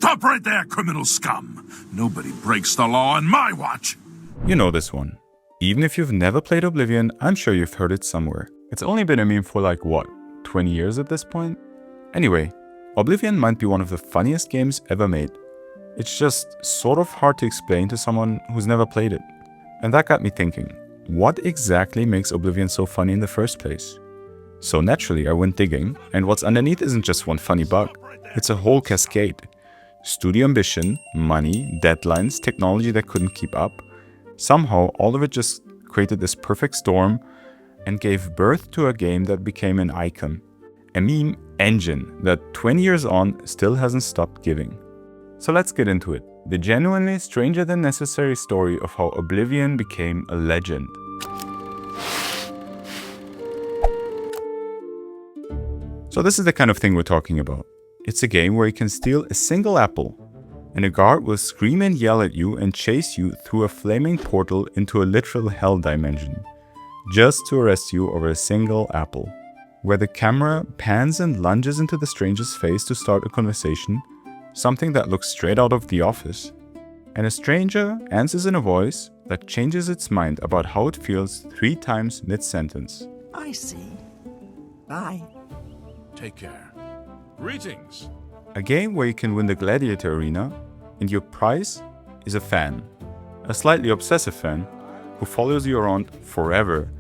Stop right there, criminal scum! Nobody breaks the law on my watch! You know this one. Even if you've never played Oblivion, I'm sure you've heard it somewhere. It's only been a meme for like, what, 20 years at this point? Anyway, Oblivion might be one of the funniest games ever made. It's just sort of hard to explain to someone who's never played it. And that got me thinking, what exactly makes Oblivion so funny in the first place? So naturally I went digging, and what's underneath isn't just one funny bug, it's a whole cascade. Studio ambition, money, deadlines, technology that couldn't keep up. Somehow all of it just created this perfect storm and gave birth to a game that became an icon. A meme engine that 20 years on still hasn't stopped giving. So let's get into it. The genuinely stranger than necessary story of how Oblivion became a legend. So this is the kind of thing we're talking about. It's a game where you can steal a single apple, and a guard will scream and yell at you and chase you through a flaming portal into a literal hell dimension, just to arrest you over a single apple. Where the camera pans and lunges into the stranger's face to start a conversation, something that looks straight out of The Office. And a stranger answers in a voice that changes its mind about how it feels 3 times mid-sentence. I see. Bye. Take care. Greetings. A game where you can win the gladiator arena, and your prize is a fan. A slightly obsessive fan who follows you around forever,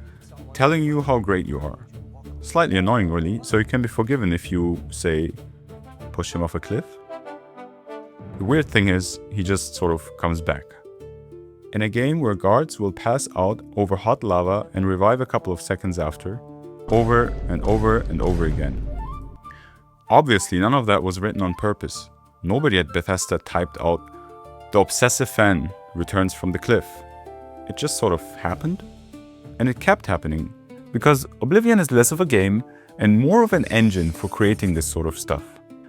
telling you how great you are. Slightly annoying really, so you can be forgiven if you, say, push him off a cliff. The weird thing is, he just sort of comes back. In a game where guards will pass out over hot lava and revive a couple of seconds after, over and over and over again. Obviously, none of that was written on purpose. Nobody at Bethesda typed out, "The obsessive fan returns from the cliff." It just sort of happened. And it kept happening, because Oblivion is less of a game and more of an engine for creating this sort of stuff.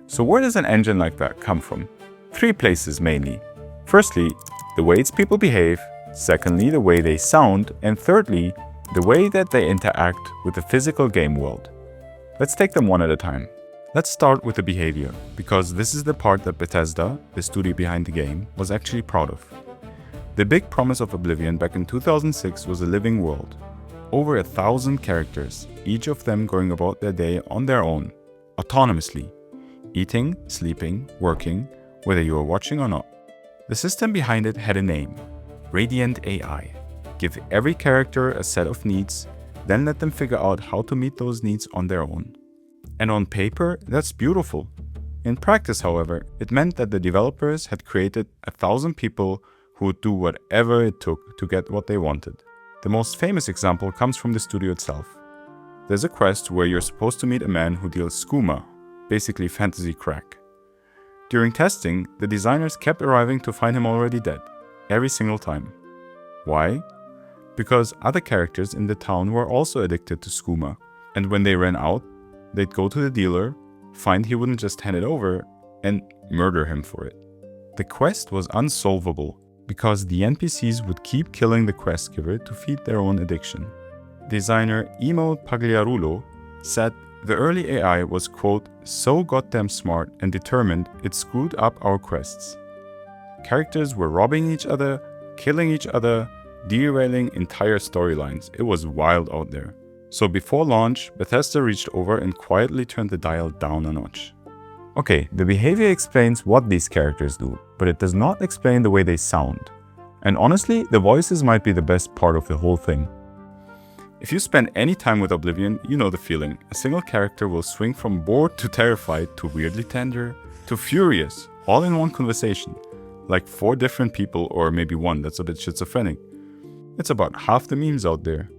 So where does an engine like that come from? 3 places mainly. Firstly, the way its people behave. Secondly, the way they sound. And thirdly, the way that they interact with the physical game world. Let's take them one at a time. Let's start with the behavior, because this is the part that Bethesda, the studio behind the game, was actually proud of. The big promise of Oblivion back in 2006 was a living world. Over 1,000 characters, each of them going about their day on their own, autonomously. Eating, sleeping, working, whether you were watching or not. The system behind it had a name, Radiant AI. Give every character a set of needs, then let them figure out how to meet those needs on their own. And on paper, that's beautiful. In practice, however, it meant that the developers had created 1,000 people who would do whatever it took to get what they wanted. The most famous example comes from the studio itself. There's a quest where you're supposed to meet a man who deals skooma, basically fantasy crack. During testing, the designers kept arriving to find him already dead, every single time. Why? Because other characters in the town were also addicted to skooma, and when they ran out, they'd go to the dealer, find he wouldn't just hand it over, and murder him for it. The quest was unsolvable, because the NPCs would keep killing the quest giver to feed their own addiction. Designer Imo Pagliarulo said the early AI was, quote, "so goddamn smart and determined it screwed up our quests." Characters were robbing each other, killing each other, derailing entire storylines. It was wild out there. So before launch, Bethesda reached over and quietly turned the dial down a notch. Okay, the behavior explains what these characters do, but it does not explain the way they sound. And honestly, the voices might be the best part of the whole thing. If you spend any time with Oblivion, you know the feeling. A single character will swing from bored to terrified to weirdly tender to furious, all in one conversation. Like 4 different people, or maybe one that's a bit schizophrenic. It's about half the memes out there.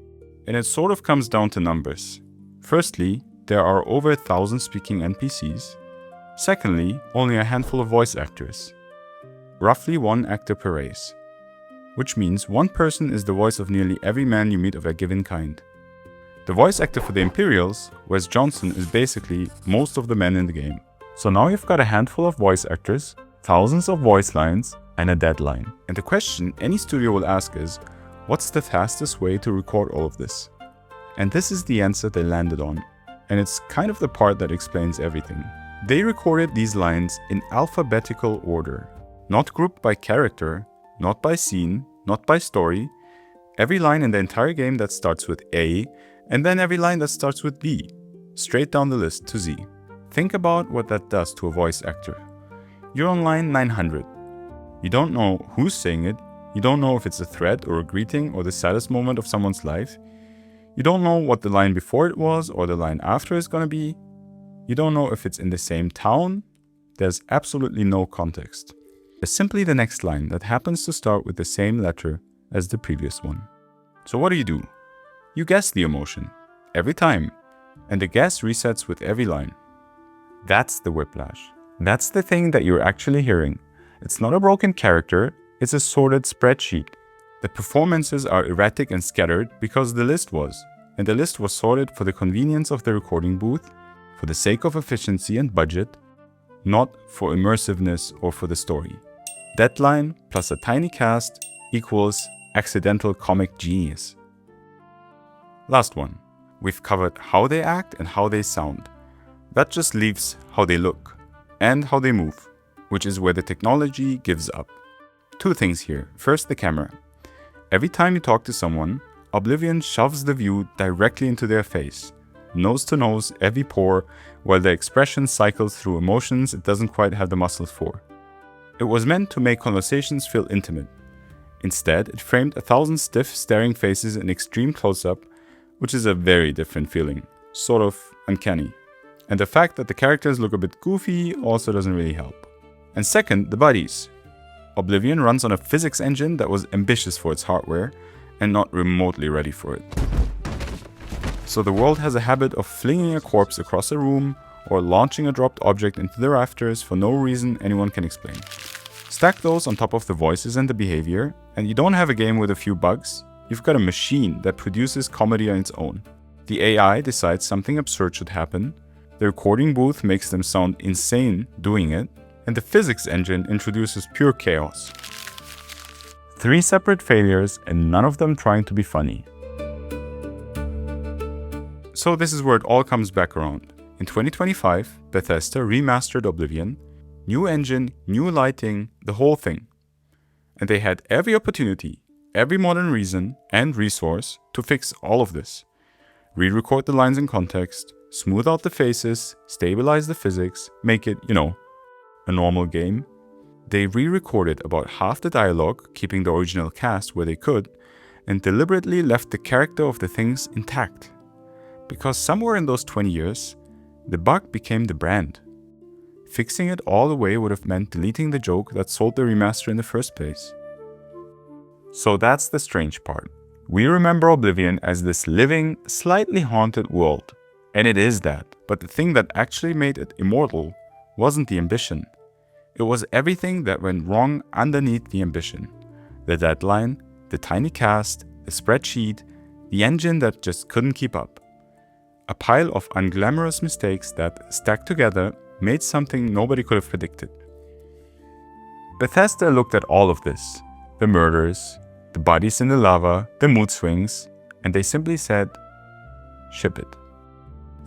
And it sort of comes down to numbers. Firstly, there are over 1,000 speaking NPCs. Secondly, only a handful of voice actors. Roughly 1 actor per race. Which means 1 person is the voice of nearly every man you meet of a given kind. The voice actor for the Imperials, Wes Johnson, is basically most of the men in the game. So now you've got a handful of voice actors, thousands of voice lines, and a deadline. And the question any studio will ask is, what's the fastest way to record all of this? And this is the answer they landed on. And it's kind of the part that explains everything. They recorded these lines in alphabetical order, not grouped by character, not by scene, not by story. Every line in the entire game that starts with A, and then every line that starts with B, straight down the list to Z. Think about what that does to a voice actor. You're on line 900. You don't know who's saying it. You don't know if it's a threat or a greeting or the saddest moment of someone's life. You don't know what the line before it was or the line after is gonna be. You don't know if it's in the same town. There's absolutely no context. There's simply the next line that happens to start with the same letter as the previous one. So what do? You guess the emotion, every time, and the guess resets with every line. That's the whiplash. That's the thing that you're actually hearing. It's not a broken character, it's a sorted spreadsheet. The performances are erratic and scattered because the list was, and the list was sorted for the convenience of the recording booth, for the sake of efficiency and budget, not for immersiveness or for the story. Deadline plus a tiny cast equals accidental comic genius. Last one. We've covered how they act and how they sound. That just leaves how they look and how they move, which is where the technology gives up. Two things here. First, the camera. Every time you talk to someone, Oblivion shoves the view directly into their face, nose to nose, every pore, while the expression cycles through emotions it doesn't quite have the muscles for. It was meant to make conversations feel intimate. Instead, it framed 1,000 stiff, staring faces in extreme close-up, which is a very different feeling, sort of uncanny. And the fact that the characters look a bit goofy also doesn't really help. And second, the bodies. Oblivion runs on a physics engine that was ambitious for its hardware and not remotely ready for it. So the world has a habit of flinging a corpse across a room or launching a dropped object into the rafters for no reason anyone can explain. Stack those on top of the voices and the behavior, and you don't have a game with a few bugs, you've got a machine that produces comedy on its own. The AI decides something absurd should happen, the recording booth makes them sound insane doing it, and the physics engine introduces pure chaos. 3 separate failures and none of them trying to be funny. So this is where it all comes back around. In 2025, Bethesda remastered Oblivion, new engine, new lighting, the whole thing. And they had every opportunity, every modern reason and resource to fix all of this. Re-record the lines in context, smooth out the faces, stabilize the physics, make it, a normal game. They re-recorded about half the dialogue, keeping the original cast where they could, and deliberately left the character of the things intact. Because somewhere in those 20 years, the bug became the brand. Fixing it all the way would have meant deleting the joke that sold the remaster in the first place. So that's the strange part. We remember Oblivion as this living, slightly haunted world. And it is that. But the thing that actually made it immortal wasn't the ambition. It was everything that went wrong underneath the ambition. The deadline, the tiny cast, the spreadsheet, the engine that just couldn't keep up. A pile of unglamorous mistakes that, stacked together, made something nobody could have predicted. Bethesda looked at all of this. The murders, the bodies in the lava, the mood swings, and they simply said, ship it.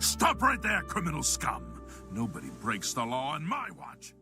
Stop right there, criminal scum! Nobody breaks the law on my watch.